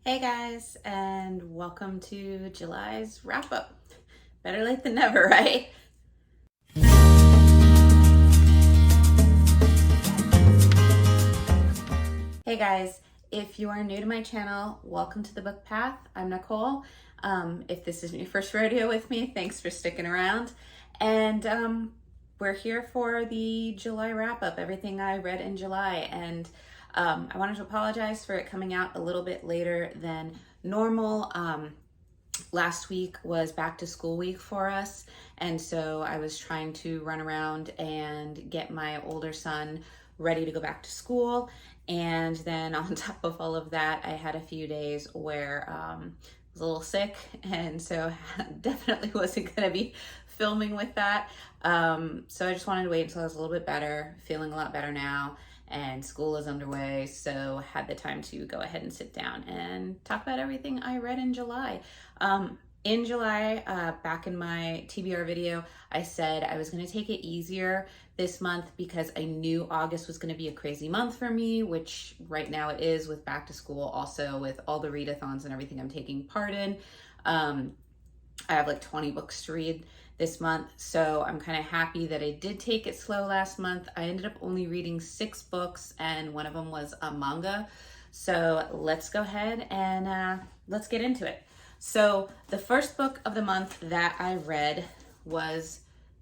Hey guys, and welcome to July's wrap up. Better late than never, right? Hey guys, if you are new to my channel, welcome to the book path. I'm Nicole. If this isn't your first rodeo with me, thanks for sticking around. And we're here for the July wrap up, everything I read in July. And I wanted to apologize for it coming out a little bit later than normal. Last week was back to school week for us, and so I was trying to run around and get my older son ready to go back to school. And then on top of all of that, I had a few days where I was a little sick, and so definitely wasn't going to be filming with that. So I just wanted to wait until I was a little bit better, feeling a lot better now, and school is underway, so had the time to go ahead and sit down and talk about everything I read in July. In July, back in my T.B.R. video, I said I was going to take it easier this month because I knew August was going to be a crazy month for me, which right now it is with back to school, also with all the readathons and everything I'm taking part in. I have like 20 books to read this month, so I'm kind of happy that I did take it slow last month. I ended up only reading 6 books, and one of them was a manga. So let's go ahead and let's get into it. So the first book of the month that I read was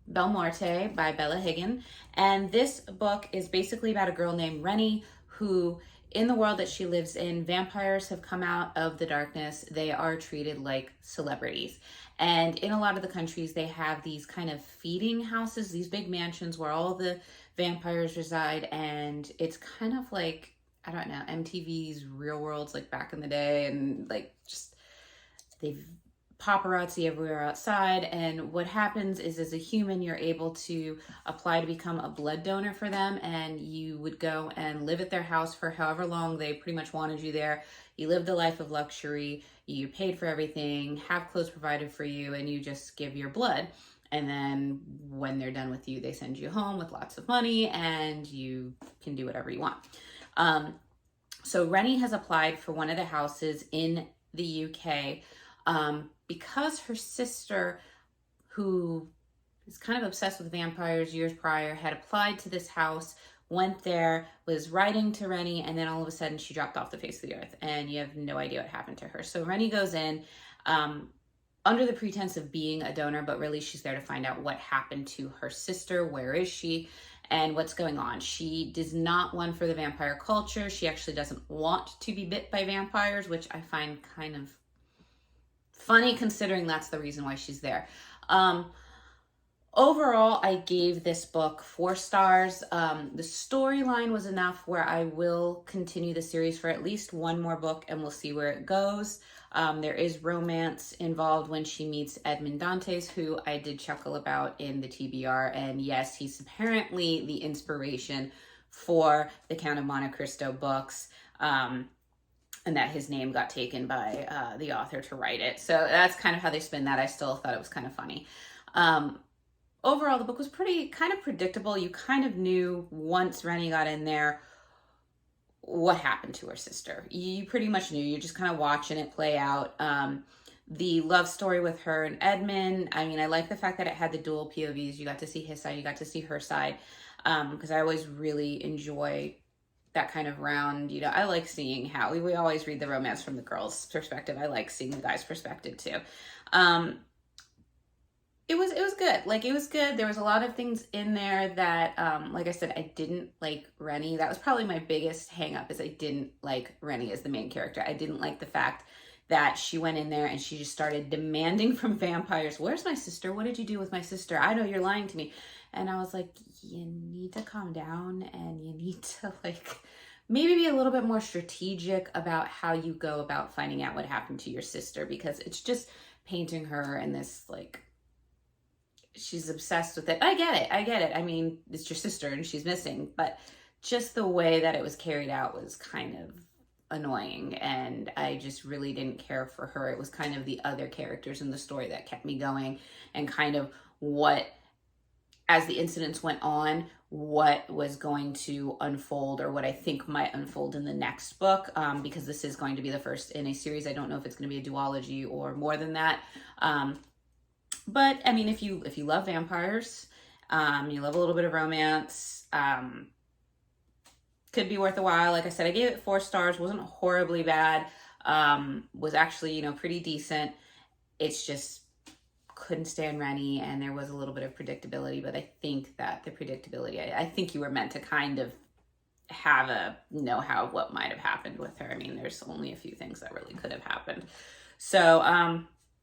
Belmorte by Bella Higgin. And this book is basically about a girl named Rennie who, in the world that she lives in, vampires have come out of the darkness. They are treated like celebrities. And in a lot of the countries, they have these kind of feeding houses, these big mansions where all the vampires reside. And it's kind of like, I don't know, MTV's Real Worlds like back in the day, and like just they've paparazzi everywhere outside. And what happens is, as a human, you're able to apply to become a blood donor for them, and you would go and live at their house for however long they pretty much wanted you there. You lived a life of luxury, you paid for everything, have clothes provided for you, and you just give your blood. And then when they're done with you, they send you home with lots of money and you can do whatever you want. So Rennie has applied for one of the houses in the UK because her sister, who is kind of obsessed with vampires years prior, had applied to this house, went there, was writing to Rennie, and then all of a sudden she dropped off the face of the earth, and you have no idea what happened to her. So Rennie goes in under the pretense of being a donor, but really she's there to find out what happened to her sister, where is she, and what's going on. She does not one for the vampire culture. She actually doesn't want to be bit by vampires, which I find kind of funny considering that's the reason why she's there. Overall, I gave this book 4 stars. The storyline was enough where I will continue the series for at least one more book, and we'll see where it goes. There is romance involved when she meets Edmond Dantes, who I did chuckle about in the T.B.R. And yes, he's apparently the inspiration for the Count of Monte Cristo books. And that his name got taken by the author to write it. So that's kind of how they spin that. I still thought it was kind of funny. Overall, the book was pretty kind of predictable. You kind of knew once Rennie got in there what happened to her sister. You pretty much knew. You're just kind of watching it play out. The love story with her and Edmund, I mean, I like the fact that it had the dual POVs. You got to see his side, you got to see her side, because I always really enjoy that kind of round, you know. I like seeing how we always read the romance from the girl's perspective. I like seeing the guy's perspective too. It was good. Like, it was good. There was a lot of things in there that, like I said, I didn't like Rennie. That was probably my biggest hang up, is I didn't like Rennie as the main character. I didn't like the fact that she went in there and she just started demanding from vampires, where's my sister? What did you do with my sister? I know you're lying to me. And I was like, you need to calm down, and you need to like maybe be a little bit more strategic about how you go about finding out what happened to your sister, because it's just painting her in this like she's obsessed with it. I get it. I mean, it's your sister and she's missing, but just the way that it was carried out was kind of annoying, and I just really didn't care for her. It was kind of the other characters in the story that kept me going, and kind of what as the incidents went on, what was going to unfold, or what I think might unfold in the next book, because this is going to be the first in a series. I don't know if it's going to be a duology or more than that. But I mean, if you love vampires, you love a little bit of romance, could be worth a while. Like I said, I gave it 4 stars. Wasn't horribly bad. Was actually, you know, pretty decent. It's just couldn't stand Rennie, and there was a little bit of predictability, but I think that the predictability, I think you were meant to kind of have a know-how of what might have happened with her. I mean, there's only a few things that really could have happened. So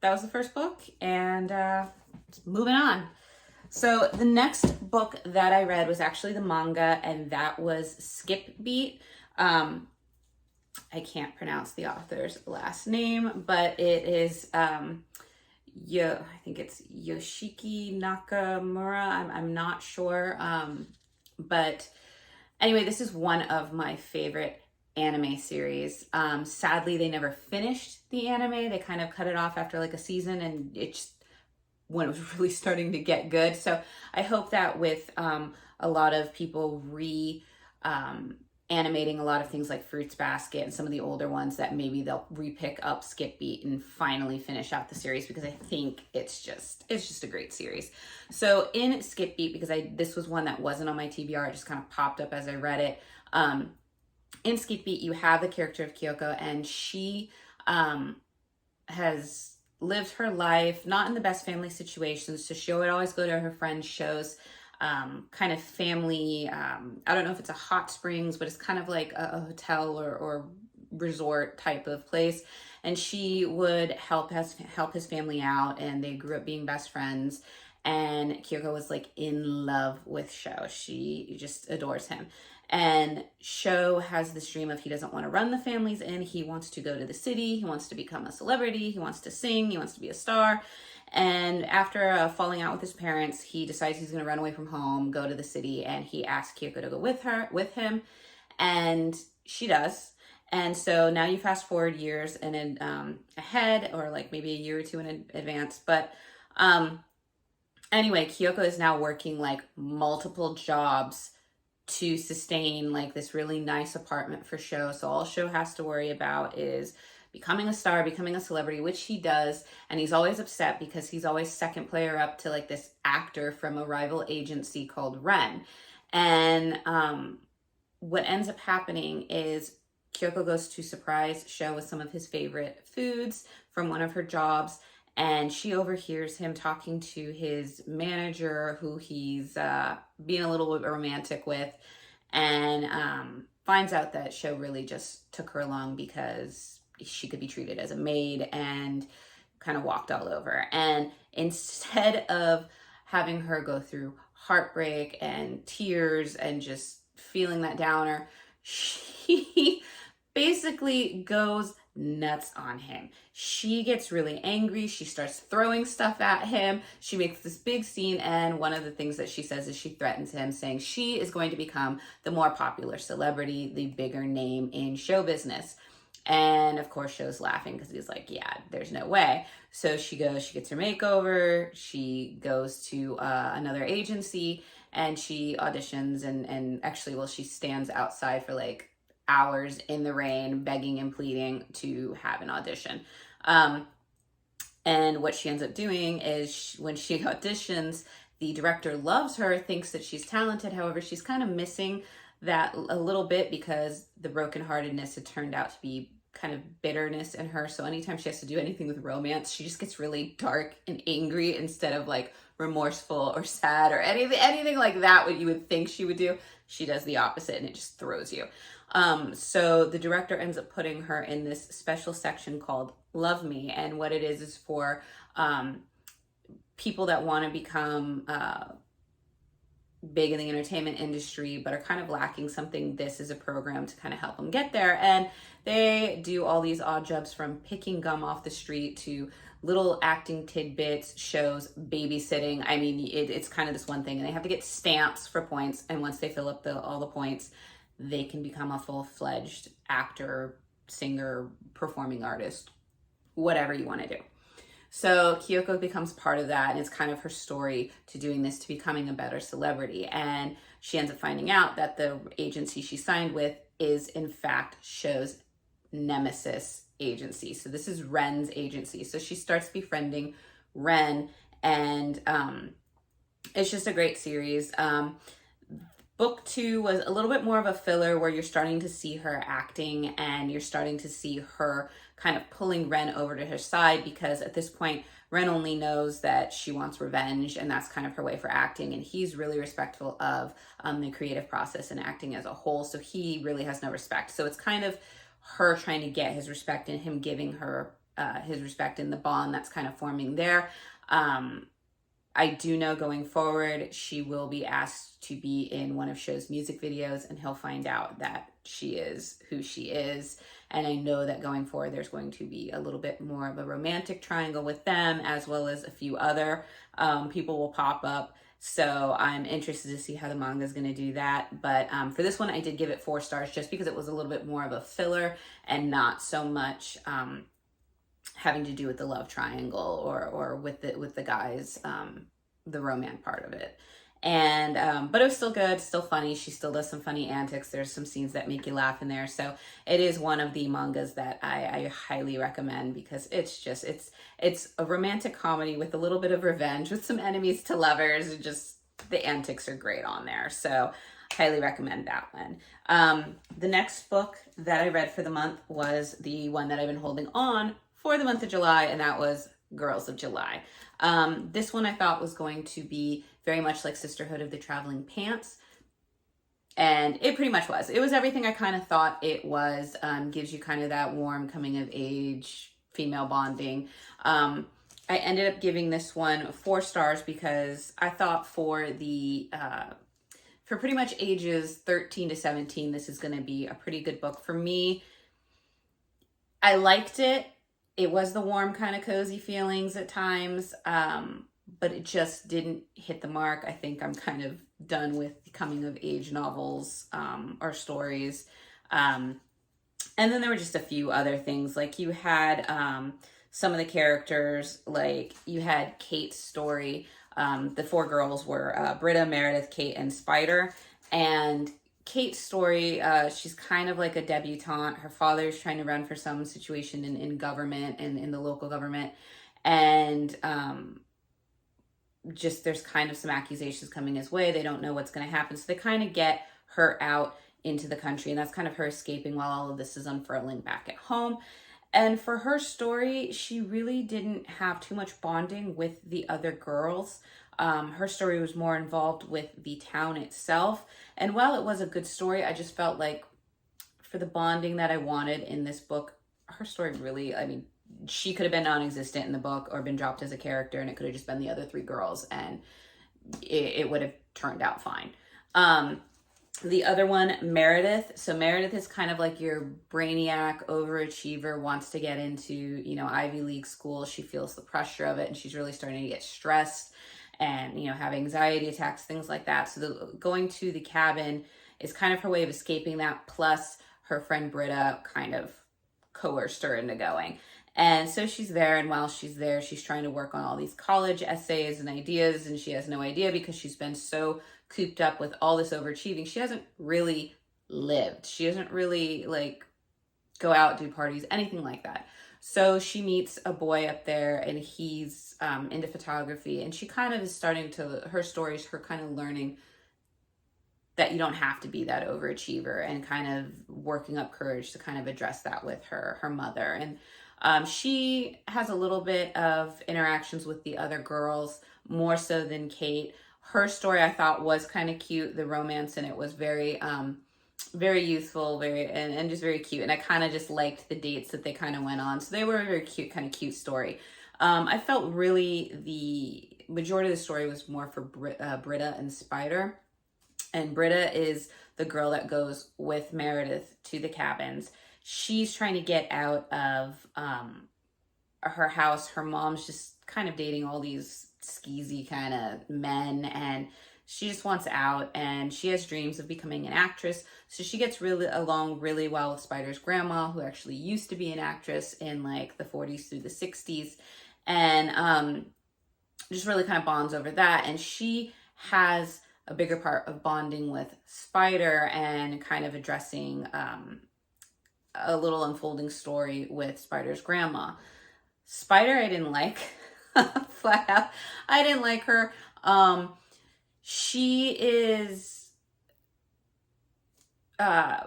that was the first book, and moving on. So the next book that I read was actually the manga, and that was Skip Beat. I can't pronounce the author's last name, but it is I think it's Yoshiki Nakamura. I'm not sure. But anyway, this is one of my favorite anime series. Sadly, they never finished the anime. They kind of cut it off after like a season, and it just, when it was really starting to get good. So I hope that with a lot of people animating a lot of things like Fruits Basket and some of the older ones, that maybe they'll re-pick up Skip Beat and finally finish out the series, because I think it's just a great series. So in Skip Beat, because this was one that wasn't on my TBR, it just kind of popped up as I read it. In Skip Beat, you have the character of Kyoko, and she has lived her life not in the best family situations, so she would always go to her friends' shows. Kind of family, I don't know if it's a hot springs, but it's kind of like a hotel or resort type of place. And she would help his family out, and they grew up being best friends. And Kyoko was like in love with Sho. She just adores him. And Sho has this dream of, he doesn't want to run the family's inn. He wants to go to the city. He wants to become a celebrity. He wants to sing. He wants to be a star. And after falling out with his parents, he decides he's going to run away from home, go to the city, and he asks Kyoko to go with him, and she does. And so now you fast forward years and ahead, or like maybe a year or two in advance. But anyway, Kyoko is now working like multiple jobs to sustain like this really nice apartment for Sho. So all Sho has to worry about is becoming a star, becoming a celebrity, which he does. And he's always upset because he's always second player up to like this actor from a rival agency called Ren. And what ends up happening is Kyoko goes to surprise Sho with some of his favorite foods from one of her jobs. And she overhears him talking to his manager, who he's being a little bit romantic with, and finds out that Sho really just took her along because she could be treated as a maid, and kind of walked all over. And instead of having her go through heartbreak and tears and just feeling that downer, she basically goes nuts on him. She gets really angry. She starts throwing stuff at him. She makes this big scene, and one of the things that she says is she threatens him, saying she is going to become the more popular celebrity, the bigger name in show business. And of course, Sho's laughing because he's like, yeah, there's no way. So she goes, she gets her makeover. She goes to another agency, and she auditions, and actually, well, she stands outside for like hours in the rain, begging and pleading to have an audition. And what she ends up doing is when she auditions, the director loves her, thinks that she's talented. However, she's kind of missing that a little bit, because the brokenheartedness had turned out to be kind of bitterness in her. So anytime she has to do anything with romance, she just gets really dark and angry instead of like remorseful or sad or anything like that, what you would think she would do. She does the opposite, and it just throws you. So the director ends up putting her in this special section called Love Me. And what it is for people that want to become big in the entertainment industry, but are kind of lacking something. This is a program to kind of help them get there. And they do all these odd jobs, from picking gum off the street to little acting tidbits, shows, babysitting. I mean, it's kind of this one thing, and they have to get stamps for points. And once they fill up all the points, they can become a full-fledged actor, singer, performing artist, whatever you want to do. So Kyoko becomes part of that, and it's kind of her story to doing this, to becoming a better celebrity. And she ends up finding out that the agency she signed with is in fact Sho's nemesis agency. So this is Ren's agency. So she starts befriending Ren, and it's just a great series. Book 2 was a little bit more of a filler, where you're starting to see her acting, and you're starting to see her kind of pulling Ren over to her side, because at this point Ren only knows that she wants revenge, and that's kind of her way for acting, and he's really respectful of the creative process and acting as a whole, so he really has no respect. So it's kind of her trying to get his respect, and him giving her his respect, in the bond that's kind of forming there. I do know going forward, she will be asked to be in one of Sho's music videos, and he'll find out that she is who she is. And I know that going forward, there's going to be a little bit more of a romantic triangle with them, as well as a few other people will pop up. So I'm interested to see how the manga is going to do that. But for this one, I did give it 4 stars, just because it was a little bit more of a filler, and not so much having to do with the love triangle, or with the guys, the romance part of it. And but it was still good, still funny. She still does some funny antics. There's some scenes that make you laugh in there. So it is one of the mangas that I highly recommend, because it's a romantic comedy with a little bit of revenge, with some enemies to lovers, and just the antics are great on there. So highly recommend that one. The next book that I read for the month was the one that I've been holding on for the month of July, and that was Girls of July. This one I thought was going to be very much like Sisterhood of the Traveling Pants, and it pretty much was. It was everything I kind of thought it was. Gives you kind of that warm coming of age, female bonding. I ended up giving this one 4 stars, because I thought for pretty much ages 13 to 17, this is going to be a pretty good book for me. I liked it. It was the warm kind of cozy feelings at times, but it just didn't hit the mark. I think I'm kind of done with coming of age novels or stories. And then there were just a few other things. Like you had some of the characters, like you had Kate's story. The 4 girls were Britta, Meredith, Kate, and Spider. And Kate's story, she's kind of like a debutante. Her father's trying to run for some situation in government, and in the local government. And just there's kind of some accusations coming his way. They don't know what's going to happen. So they kind of get her out into the country, and that's kind of her escaping while all of this is unfurling back at home. And for her story, she really didn't have too much bonding with the other girls. Her story was more involved with the town itself. And while it was a good story, I just felt like for the bonding that I wanted in this book, her story really, I mean, she could have been non-existent in the book, or been dropped as a character, and it could have just been the other 3 girls, and it would have turned out fine. The other one, Meredith. So Meredith is kind of like your brainiac overachiever, wants to get into, Ivy League school. She feels the pressure of it, and she's really starting to get stressed and, have anxiety attacks, things like that. So going to the cabin is kind of her way of escaping that. Plus her friend Britta kind of coerced her into going. And so she's there, and while she's there, she's trying to work on all these college essays and ideas, and she has no idea, because she's been so cooped up with all this overachieving. She hasn't really lived. She doesn't really go out, do parties, anything like that. So she meets a boy up there, and he's into photography, and she kind of is starting to, her story is her kind of learning that you don't have to be that overachiever, and kind of working up courage to kind of address that with her mother. And she has a little bit of interactions with the other girls, more so than Kate. Her story I thought was kind of cute. The romance in it was very youthful, and just very cute. And I kind of just liked the dates that they kind of went on. So they were a very cute, kind of cute story. I felt really the majority of the story was more for Britta and Spider. And Britta is the girl that goes with Meredith to the cabins. She's trying to get out of her house. Her mom's just kind of dating all these skeezy kind of men, and she just wants out, and she has dreams of becoming an actress. So she gets along really well with Spider's grandma, who actually used to be an actress in the 40s through the 60s. and just really kind of bonds over that. And she has a bigger part of bonding with Spider and kind of addressing a little unfolding story with Spider's grandma. Spider, I didn't like. Flat out, I didn't like her. She is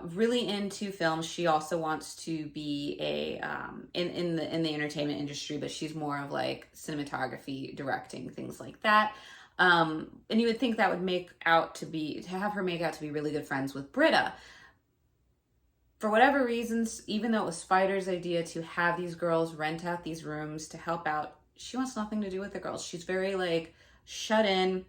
really into film. She also wants to be a in the entertainment industry, but she's more of like cinematography, directing, things like that. And you would think that would have her make out to be really good friends with Britta. For whatever reasons, even though it was Spider's idea to have these girls rent out these rooms to help out, she wants nothing to do with the girls. She's very like shut in.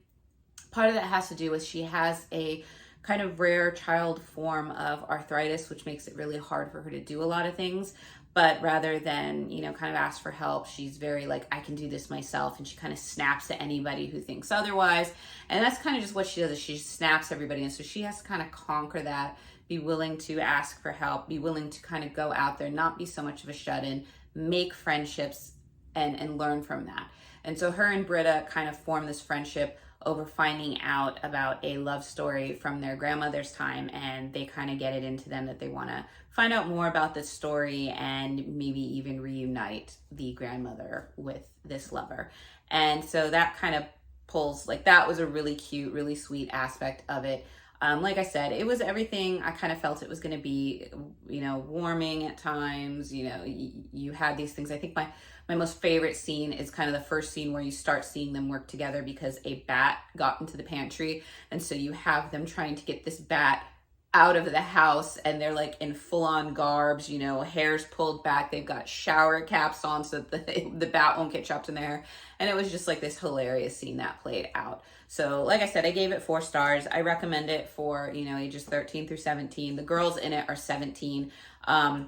Part of that has to do with she has a kind of rare child form of arthritis, which makes it really hard for her to do a lot of things. But rather than, kind of ask for help, she's very like, I can do this myself. And she kind of snaps at anybody who thinks otherwise. And that's kind of just what she does, is she snaps everybody. And so she has to kind of conquer that, be willing to ask for help, be willing to kind of go out there, not be so much of a shut-in, make friendships and learn from that. And so her and Britta kind of form this friendship over finding out about a love story from their grandmother's time, and they kind of get it into them that they want to find out more about this story and maybe even reunite the grandmother with this lover. And so that kind of pulls, like, that was a really cute, really sweet aspect of it. Like I said, it was everything I kind of felt it was going to be, warming at times. You had these things. I think my most favorite scene is kind of the first scene where you start seeing them work together because a bat got into the pantry. And so you have them trying to get this bat out of the house, and they're like in full-on garbs, hair's pulled back, they've got shower caps on so that the bat won't get trapped in there. And it was just like this hilarious scene that played out. So like I said, I gave it 4 stars. I recommend it for ages 13 through 17. The girls in it are 17. I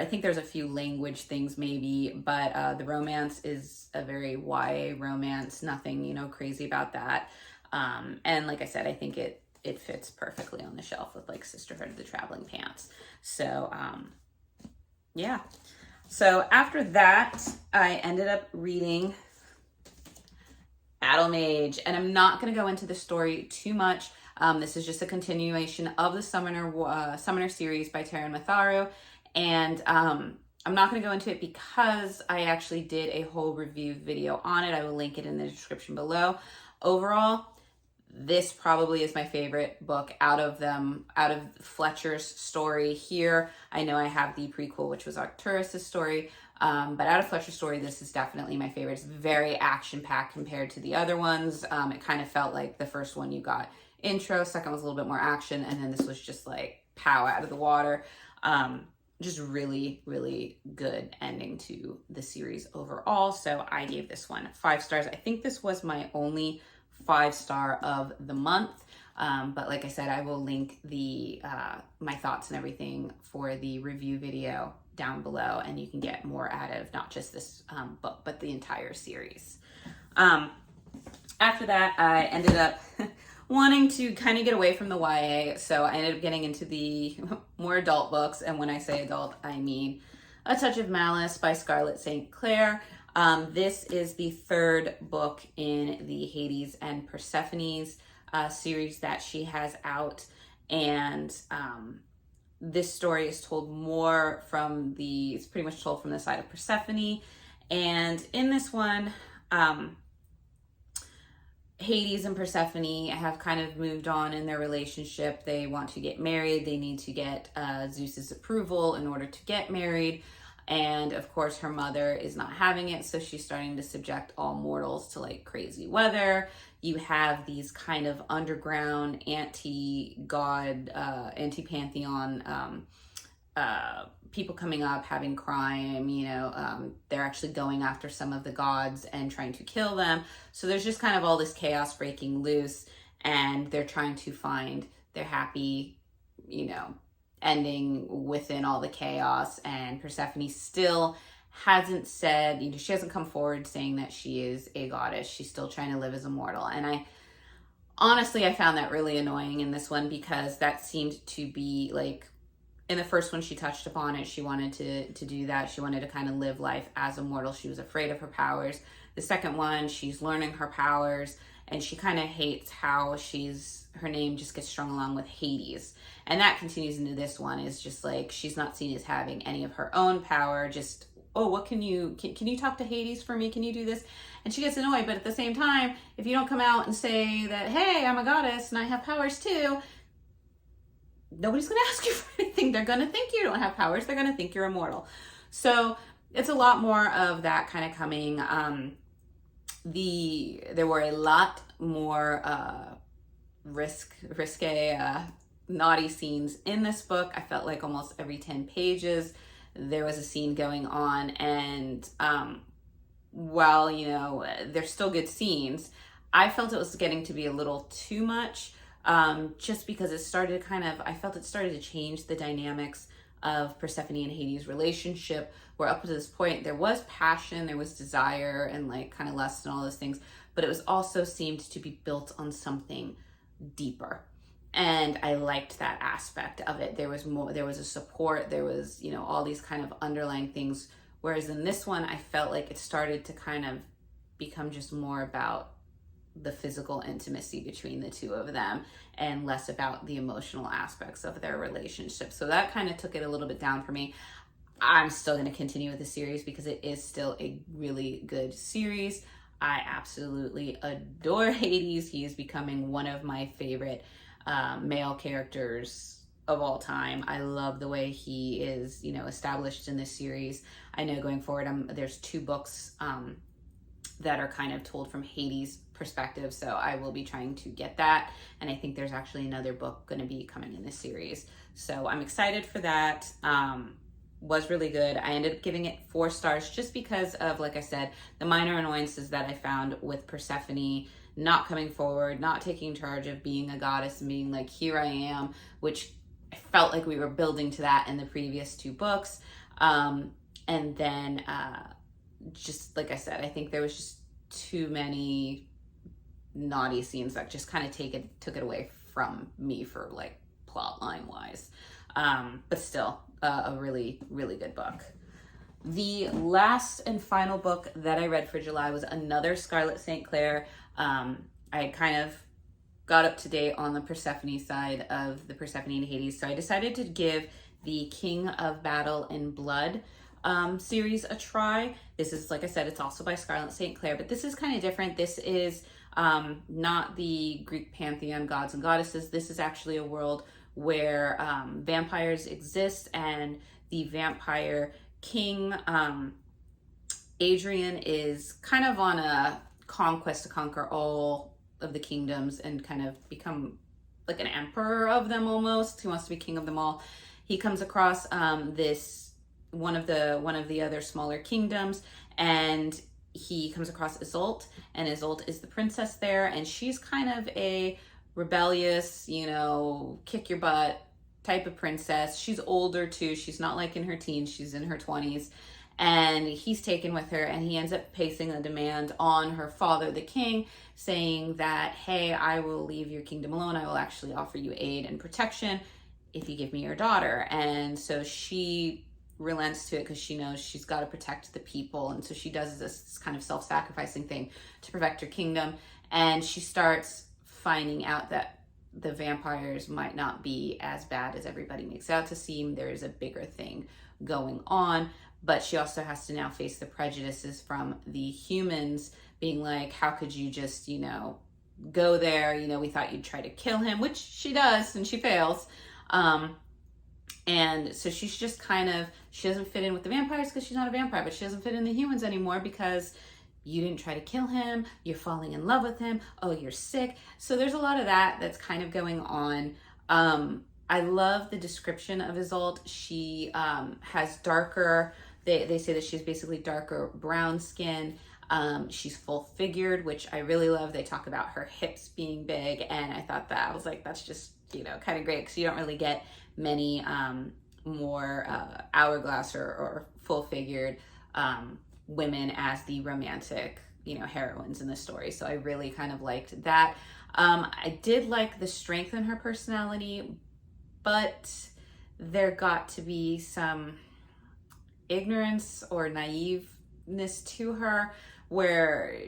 think there's a few language things maybe, but the romance is a very YA romance, nothing crazy about that. And like I said, I think it fits perfectly on the shelf with like Sisterhood of the Traveling Pants. So yeah. So after that, I ended up reading Battle Mage, and I'm not going to go into the story too much. This is just a continuation of the Summoner series by Taran Matharu, and I'm not going to go into it because I actually did a whole review video on it. I will link it in the description below. Overall, this probably is my favorite book out of Fletcher's story here. I know I have the prequel, which was Arcturus' story, but out of Fletcher's story, this is definitely my favorite. It's very action-packed compared to the other ones. It kind of felt like the first one you got intro, second was a little bit more action, and then this was just like pow out of the water. Just really, really good ending to the series overall. So I gave this one 5 stars. I think this was my only 5-star of the month. But like I said, I will link the my thoughts and everything for the review video down below, and you can get more out of not just this book, but the entire series. After that, I ended up wanting to kind of get away from the YA, so I ended up getting into the more adult books, and when I say adult, I mean A Touch of Malice by Scarlett St. Clair. This is the 3rd book in the Hades and Persephone's series that she has out, and this story is told more it's pretty much told from the side of Persephone. And in this one, Hades and Persephone have kind of moved on in their relationship. They want to get married. They need to get Zeus's approval in order to get married. And of course, her mother is not having it, so she's starting to subject all mortals to like crazy weather. You have these kind of underground anti-god, anti-pantheon people coming up, having crime, they're actually going after some of the gods and trying to kill them. So there's just kind of all this chaos breaking loose, and they're trying to find their happy, ending within all the chaos. And Persephone still hasn't said, she hasn't come forward saying that she is a goddess. She's still trying to live as a mortal. And I found that really annoying in this one, because that seemed to be like in the first one, she touched upon it. She wanted to do that. She wanted to kind of live life as a mortal. She was afraid of her powers. The second one, she's learning her powers, and she kind of hates how her name just gets strung along with Hades. And that continues into this one, is just like, she's not seen as having any of her own power. Just, oh, what can you talk to Hades for me? Can you do this? And she gets annoyed, but at the same time, if you don't come out and say that, hey, I'm a goddess and I have powers too, nobody's going to ask you for anything. They're going to think you don't have powers. They're going to think you're immortal. So it's a lot more of that kind of coming. There were a lot more risque, naughty scenes in this book. I felt like almost every 10 pages there was a scene going on, and while, you know, they're still good scenes, I felt it was getting to be a little too much, just because I felt it started to change the dynamics of Persephone and Hades' relationship, where up to this point there was passion, there was desire, and like kind of lust and all those things, but it was also seemed to be built on something deeper. And I liked that aspect of it. There was more, there was a support, there was, you know, all these kind of underlying things. Whereas in this one, I felt like it started to kind of become just more about the physical intimacy between the two of them and less about the emotional aspects of their relationship. So that kind of took it a little bit down for me. I'm still going to continue with the series because it is still a really good series. I absolutely adore Hades. He is becoming one of my favorite male characters of all time. I love the way he is, you know, established in this series. I know going forward, there's 2 books that are kind of told from Hades' perspective, so I will be trying to get that. And I think there's actually another book going to be coming in this series, so I'm excited for that. Was really good. I ended up giving it 4 stars just because of, like I said, the minor annoyances that I found with Persephone not coming forward, not taking charge of being a goddess and being like, here I am, which I felt like we were building to that in the previous 2 books. And then just like I said, I think there was just too many naughty scenes that just kind of took it away from me for like plot line wise. But still a really, really good book. The last and final book that I read for July was another Scarlet St. Clair. I kind of got up to date on the Persephone side of the Persephone and Hades, so I decided to give the King of Battle and Blood series a try. This is, like I said, it's also by Scarlet St. Clair, but this is kind of different. This is not the Greek pantheon gods and goddesses. This is actually a world where vampires exist, and the vampire king, Adrian, is kind of on a conquest to conquer all of the kingdoms and kind of become like an emperor of them almost. He wants to be king of them all. He comes across this one of the other smaller kingdoms, and he comes across Isolde, and Isolde is the princess there, and she's kind of a rebellious, you know, kick your butt type of princess. She's older too. She's not like in her teens, she's in her 20s. And he's taken with her, and he ends up placing a demand on her father, the king, saying that, hey, I will leave your kingdom alone. I will actually offer you aid and protection if you give me your daughter. And so she relents to it because she knows she's got to protect the people. And so she does this kind of self-sacrificing thing to protect her kingdom. And she starts finding out that the vampires might not be as bad as everybody makes out to seem. There is a bigger thing going on, but she also has to now face the prejudices from the humans being like, how could you just, you know, go there? You know, we thought you'd try to kill him, which she does, and she fails. And so she's just kind of, she doesn't fit in with the vampires because she's not a vampire, but she doesn't fit in the humans anymore because you didn't try to kill him, you're falling in love with him, oh, you're sick. So there's a lot of that that's kind of going on. I love the description of Isolde. She has darker, they say that she's basically darker brown skin. She's full figured, which I really love. They talk about her hips being big, and I thought that, I was like, that's just, you know, kind of great because you don't really get many more hourglass or full figured women as the romantic, you know, heroines in the story. So I really kind of liked that. I did like the strength in her personality, but there got to be some ignorance or naiveness to her, where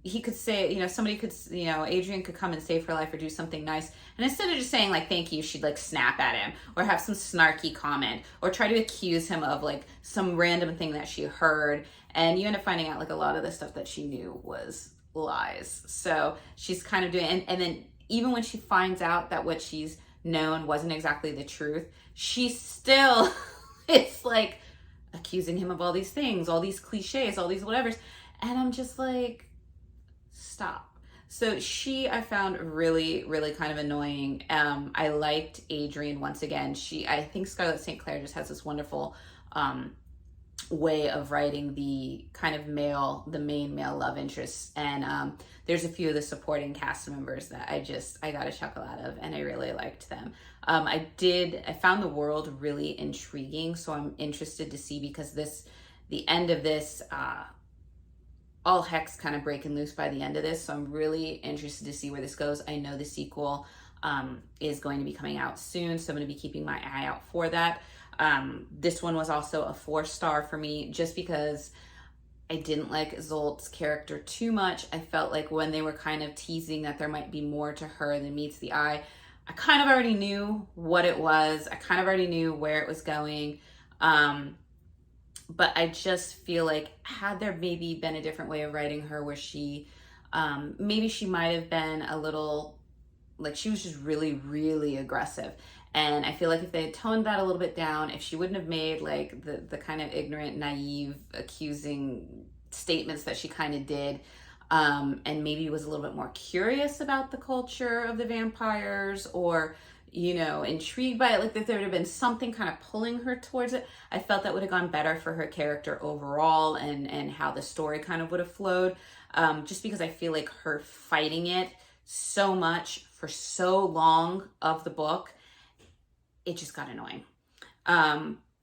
he could say, somebody could, Adrian could come and save her life or do something nice. And instead of just saying like, thank you, she'd like snap at him or have some snarky comment or try to accuse him of like some random thing that she heard. And you end up finding out like a lot of the stuff that she knew was lies. So she's kind of doing, and then even when she finds out that what she's known wasn't exactly the truth, she still, it's like accusing him of all these things, all these cliches, all these whatevers. And I'm just like, stop. So I found really, really kind of annoying. I liked Adrian once again. I think Scarlett St. Clair just has this wonderful way of writing the kind of the main male love interests. And there's a few of the supporting cast members that I got a chuckle out of, and I really liked them. I found the world really intriguing, so I'm interested to see, because the end of this, all heck's kind of breaking loose by the end of this, so I'm really interested to see where this goes. I know the sequel is going to be coming out soon, so I'm going to be keeping my eye out for that. This one was also a 4-star for me, just because I didn't like Zolt's character too much. I felt like when they were kind of teasing that there might be more to her than meets the eye, I kind of already knew what it was. I kind of already knew where it was going. But I just feel like, had there maybe been a different way of writing her, where maybe she might have been a little, like, she was just really, really aggressive. And I feel like if they had toned that a little bit down, if she wouldn't have made like the kind of ignorant, naive, accusing statements that she kind of did, and maybe was a little bit more curious about the culture of the vampires, or intrigued by it, like that there would have been something kind of pulling her towards it, I felt that would have gone better for her character overall, and how the story kind of would have flowed. Just because I feel like her fighting it so much for so long of the book, it just got annoying.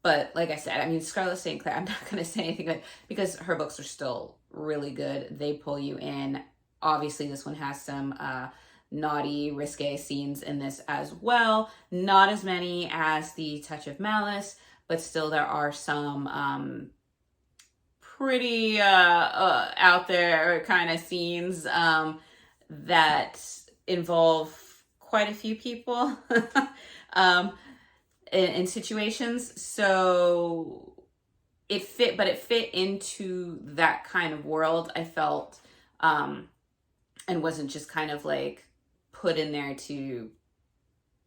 But like I said, I mean, Scarlett St. Clair, I'm not going to say anything good, because her books are still really good. They pull you in. Obviously, this one has some naughty, risque scenes in this as well. Not as many as the Touch of Malice, but still there are some pretty out there kind of scenes that involve quite a few people in situations. So it fit into that kind of world, I felt, and wasn't just kind of like put in there to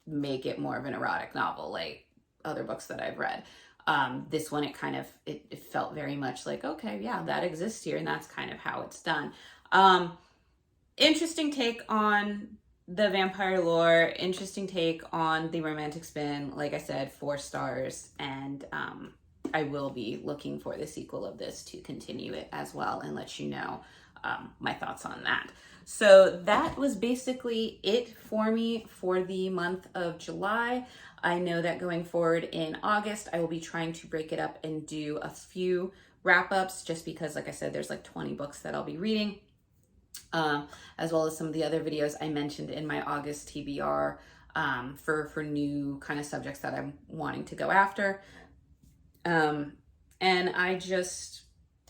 make it more of an erotic novel like other books that I've read. This one, it felt very much like, okay, yeah, that exists here, and that's kind of how it's done. Interesting take on the vampire lore, interesting take on the romantic spin. Like I said, 4 stars, and I will be looking for the sequel of this to continue it as well and let you know my thoughts on that. So that was basically it for me for the month of July. I know that going forward in August, I will be trying to break it up and do a few wrap-ups, just because, like I said, there's like 20 books that I'll be reading, as well as some of the other videos I mentioned in my August TBR for new kind of subjects that I'm wanting to go after. And I just,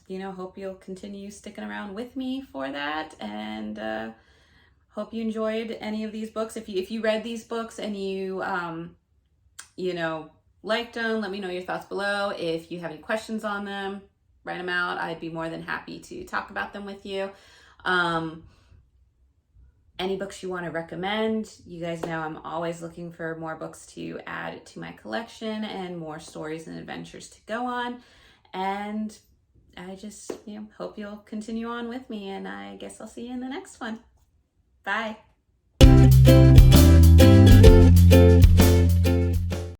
hope you'll continue sticking around with me for that, and hope you enjoyed any of these books. If you read these books and you liked them, let me know your thoughts below. If you have any questions on them, write them out. I'd be more than happy to talk about them with you. Any books you want to recommend, you guys know I'm always looking for more books to add to my collection and more stories and adventures to go on. And I just hope you'll continue on with me, and I guess I'll see you in the next one. Bye.